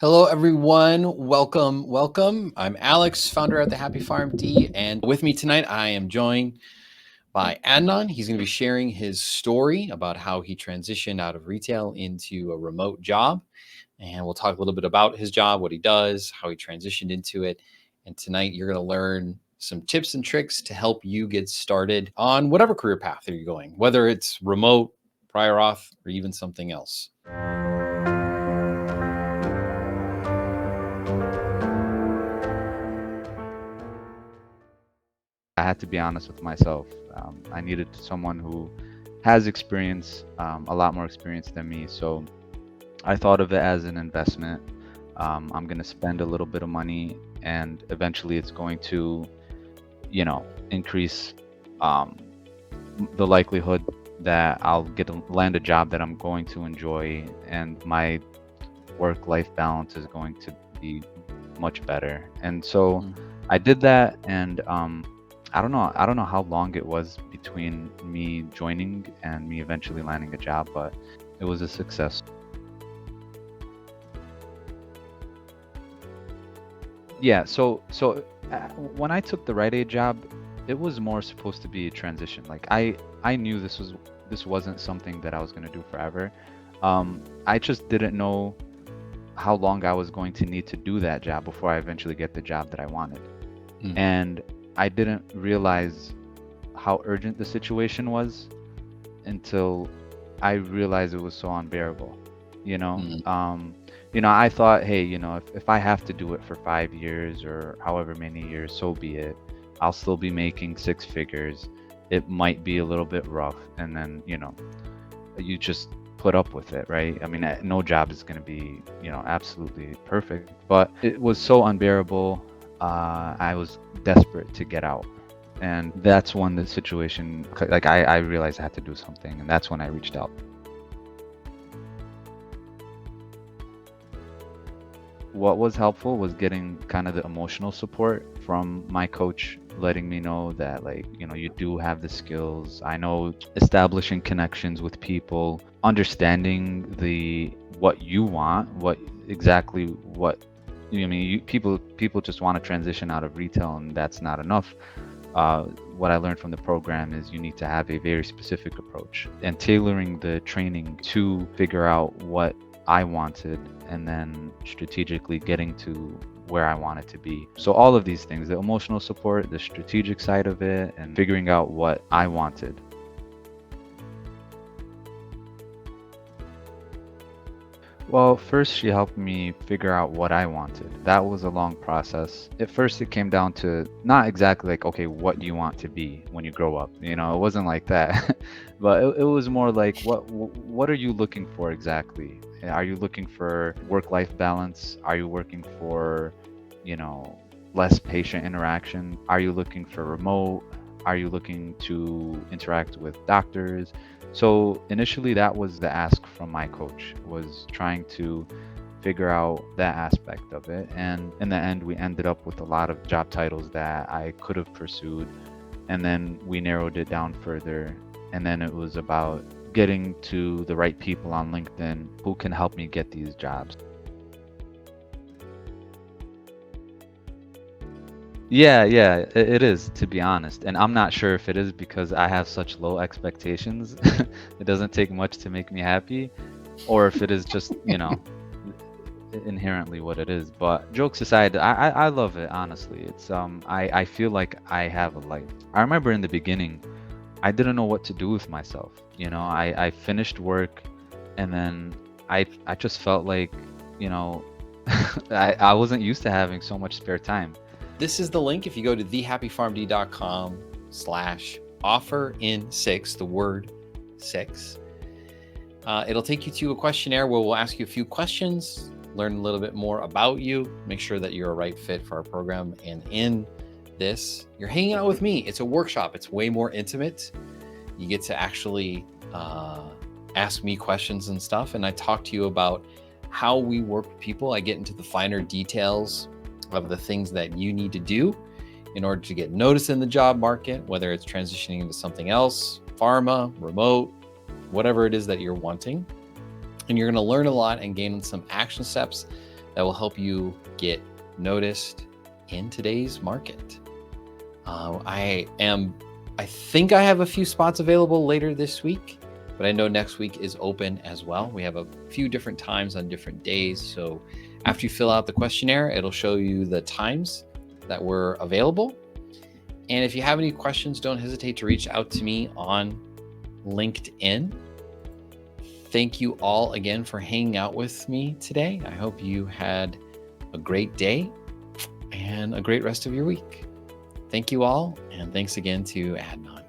Hello, everyone. Welcome. I'm Alex, founder at the Happy PharmD, and with me tonight, I am joined by Adnan. He's going to be sharing his story about how he transitioned out of retail into a remote job, and we'll talk a little bit about his job, what he does, how he transitioned into it. And tonight, you're going to learn some tips and tricks to help you get started on whatever career path you're going, whether it's remote, prior auth, or even something else. I had to be honest with myself. I needed someone who has experience, a lot more experience than me. So I thought of it as an investment. I'm going to spend a little bit of money, and eventually it's going to, increase the likelihood that I'll land a job that I'm going to enjoy, and my work-life balance is going to be much better. And so I did that, and I don't know how long it was between me joining and me eventually landing a job, but it was a success. Yeah, when I took the Rite Aid job, it was more supposed to be a transition. Like I knew this wasn't something that I was going to do forever. I just didn't know how long I was going to need to do that job before I eventually get the job that I wanted. And I didn't realize how urgent the situation was until I realized it was so unbearable. I thought, hey, if I have to do it for 5 years or however many years, so be it. I'll still be making six figures. It might be a little bit rough, and then you just put up with it, right? I mean, no job is going to be absolutely perfect, but it was so unbearable. I was desperate to get out, and that's when the situation, like I realized I had to do something, and that's when I reached out. What was helpful was getting kind of the emotional support from my coach, letting me know that, like, you do have the skills. I know establishing connections with people, understanding what you want, what exactly what I mean, people just want to transition out of retail, and that's not enough. What I learned from the program is you need to have a very specific approach and tailoring the training to figure out what I wanted, and then strategically getting to where I want it to be. So all of these things, the emotional support, the strategic side of it, and figuring out what I wanted. Well, first she helped me figure out what I wanted. That was a long process. At first it came down to not exactly like, okay, what do you want to be when you grow up? It wasn't like that. But it was more like, what are you looking for exactly? Are you looking for work-life balance? Are you looking for, less patient interaction? Are you looking for remote? Are you looking to interact with doctors? So initially that was the ask from my coach, was trying to figure out that aspect of it. And in the end, we ended up with a lot of job titles that I could have pursued. And then we narrowed it down further. And then it was about getting to the right people on LinkedIn who can help me get these jobs. Yeah, it is, to be honest. And I'm not sure if it is because I have such low expectations. It doesn't take much to make me happy, or if it is just, inherently what it is. But jokes aside, I love it, honestly. It's I feel like I have a life. I remember in the beginning, I didn't know what to do with myself. I finished work, and then I just felt like, I wasn't used to having so much spare time. This is the link. If you go to thehappypharmd.com/offer-in-6, the word 6, it'll take you to a questionnaire where we'll ask you a few questions, learn a little bit more about you, make sure that you're a right fit for our program. And in this, you're hanging out with me. It's a workshop. It's way more intimate. You get to actually ask me questions and stuff. And I talk to you about how we work with people. I get into the finer details of the things that you need to do in order to get noticed in the job market, whether it's transitioning into something else, pharma, remote, whatever it is that you're wanting. And you're going to learn a lot and gain some action steps that will help you get noticed in today's market. I think I have a few spots available later this week, but I know next week is open as well. We have a few different times on different days. So after you fill out the questionnaire, it'll show you the times that were available. And if you have any questions, don't hesitate to reach out to me on LinkedIn. Thank you all again for hanging out with me today. I hope you had a great day and a great rest of your week. Thank you all, and thanks again to Adnan.